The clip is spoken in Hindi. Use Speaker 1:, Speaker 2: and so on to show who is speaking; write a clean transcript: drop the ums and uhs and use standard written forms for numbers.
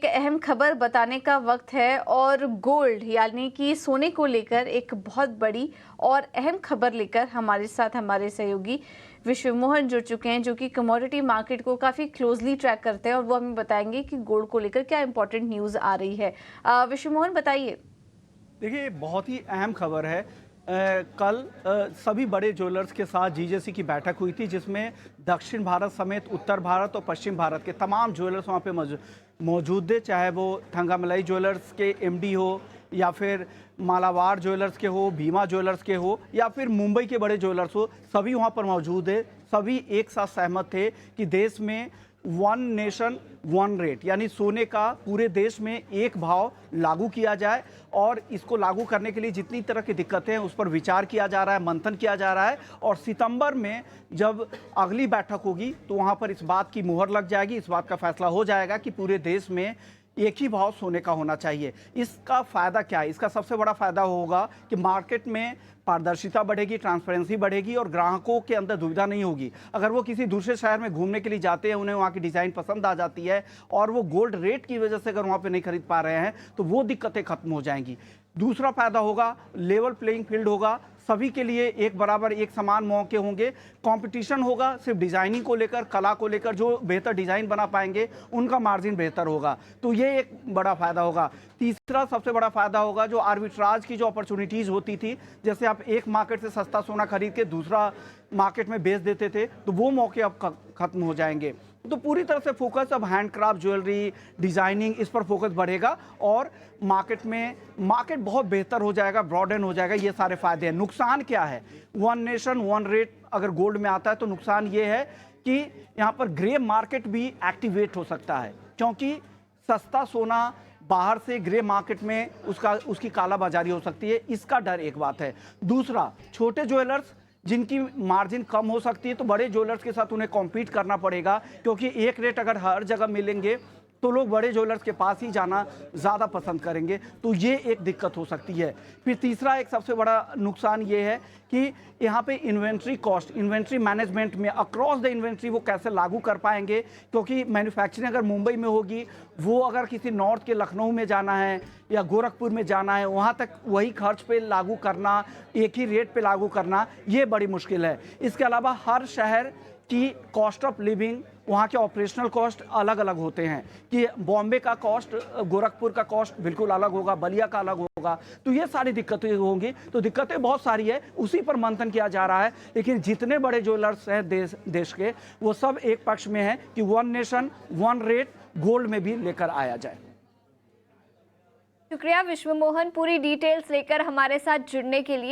Speaker 1: एक अहम खबर बताने का वक्त है और गोल्ड यानी कि सोने को लेकर एक बहुत बड़ी और अहम खबर लेकर हमारे साथ हमारे सहयोगी विश्व मोहन जुड़ चुके हैं, जो कि कमोडिटी मार्केट को काफ़ी क्लोजली ट्रैक करते हैं और वो हमें बताएंगे कि गोल्ड को लेकर क्या इंपॉर्टेंट न्यूज़ आ रही है। विश्व मोहन, बताइए।
Speaker 2: देखिए, बहुत ही अहम खबर है। कल सभी बड़े ज्वेलर्स के साथ जीजेसी की बैठक हुई थी, जिसमें दक्षिण भारत समेत उत्तर भारत और पश्चिम भारत के तमाम ज्वेलर्स वहाँ पे मौजूद थे। चाहे वो थंगामलई ज्वेलर्स के एमडी हो, या फिर मालाबार ज्वेलर्स के हो, भीमा ज्वेलर्स के हो, या फिर मुंबई के बड़े ज्वेलर्स हो, सभी वहाँ पर मौजूद है। सभी एक साथ सहमत थे कि देश में वन नेशन वन रेट यानी सोने का पूरे देश में एक भाव लागू किया जाए, और इसको लागू करने के लिए जितनी तरह की दिक्कतें हैं उस पर विचार किया जा रहा है, मंथन किया जा रहा है। और सितंबर में जब अगली बैठक होगी तो वहाँ पर इस बात की मुहर लग जाएगी, इस बात का फैसला हो जाएगा कि पूरे देश में एक ही भाव सोने का होना चाहिए। इसका फ़ायदा क्या है? इसका सबसे बड़ा फ़ायदा होगा कि मार्केट में पारदर्शिता बढ़ेगी, ट्रांसपेरेंसी बढ़ेगी और ग्राहकों के अंदर दुविधा नहीं होगी। अगर वो किसी दूसरे शहर में घूमने के लिए जाते हैं, उन्हें वहाँ की डिज़ाइन पसंद आ जाती है और वो गोल्ड रेट की वजह से अगर वहाँ पे नहीं खरीद पा रहे हैं तो वो दिक्कतें खत्म हो जाएंगी। दूसरा फ़ायदा होगा, लेवल प्लेइंग फील्ड होगा, सभी के लिए एक बराबर एक समान मौके होंगे। कंपटीशन होगा सिर्फ डिज़ाइनिंग को लेकर, कला को लेकर। जो बेहतर डिज़ाइन बना पाएंगे उनका मार्जिन बेहतर होगा, तो ये एक बड़ा फ़ायदा होगा। तीसरा सबसे बड़ा फ़ायदा होगा, जो आर्बिट्राज की जो अपॉर्चुनिटीज़ होती थी, जैसे आप एक मार्केट से सस्ता सोना खरीद के दूसरा मार्केट में बेच देते थे, तो वो मौके अब खत्म हो जाएंगे। तो पूरी तरह से फोकस अब हैंडक्राफ्ट ज्वेलरी, डिज़ाइनिंग, इस पर फोकस बढ़ेगा और मार्केट बहुत बेहतर हो जाएगा, ब्रॉडन हो जाएगा। ये सारे फायदे हैं। नुकसान क्या है? वन नेशन वन रेट अगर गोल्ड में आता है तो नुकसान ये है कि यहाँ पर ग्रे मार्केट भी एक्टिवेट हो सकता है, क्योंकि सस्ता सोना बाहर से ग्रे मार्केट में उसकी कालाबाजारी हो सकती है। इसका डर एक बात है। दूसरा, छोटे ज्वेलर्स जिनकी मार्जिन कम हो सकती है, तो बड़े ज्वेलर्स के साथ उन्हें कॉम्पीट करना पड़ेगा, क्योंकि एक रेट अगर हर जगह मिलेंगे तो लोग बड़े ज्वेलर्स के पास ही जाना ज़्यादा पसंद करेंगे, तो ये एक दिक्कत हो सकती है। फिर तीसरा एक सबसे बड़ा नुकसान ये है कि यहाँ पे इन्वेंट्री कॉस्ट, इन्वेंट्री मैनेजमेंट में अक्रॉस द इन्वेंट्री वो कैसे लागू कर पाएंगे, क्योंकि मैन्युफैक्चरिंग अगर मुंबई में होगी, वो अगर किसी नॉर्थ के लखनऊ में जाना है या गोरखपुर में जाना है, वहाँ तक वही खर्च पे लागू करना, एक ही रेट पे लागू करना, ये बड़ी मुश्किल है। इसके अलावा हर शहर की कॉस्ट ऑफ लिविंग, वहाँ के ऑपरेशनल कॉस्ट अलग अलग होते हैं कि बॉम्बे का कॉस्ट गोरखपुर का कॉस्ट बिल्कुल अलग होगा, बलिया का अलग होगा, तो ये सारी दिक्कतें होंगी। तो दिक्कतें बहुत सारी है, उसी पर मंथन किया जा रहा है। लेकिन जितने बड़े ज्वेलर्स हैं देश के, वो सब एक पक्ष में हैं कि one nation one rate gold में भी लेकर आया जाए।
Speaker 1: शुक्रिया विश्व मोहन, पूरी डिटेल्स लेकर हमारे साथ जुड़ने के लिए।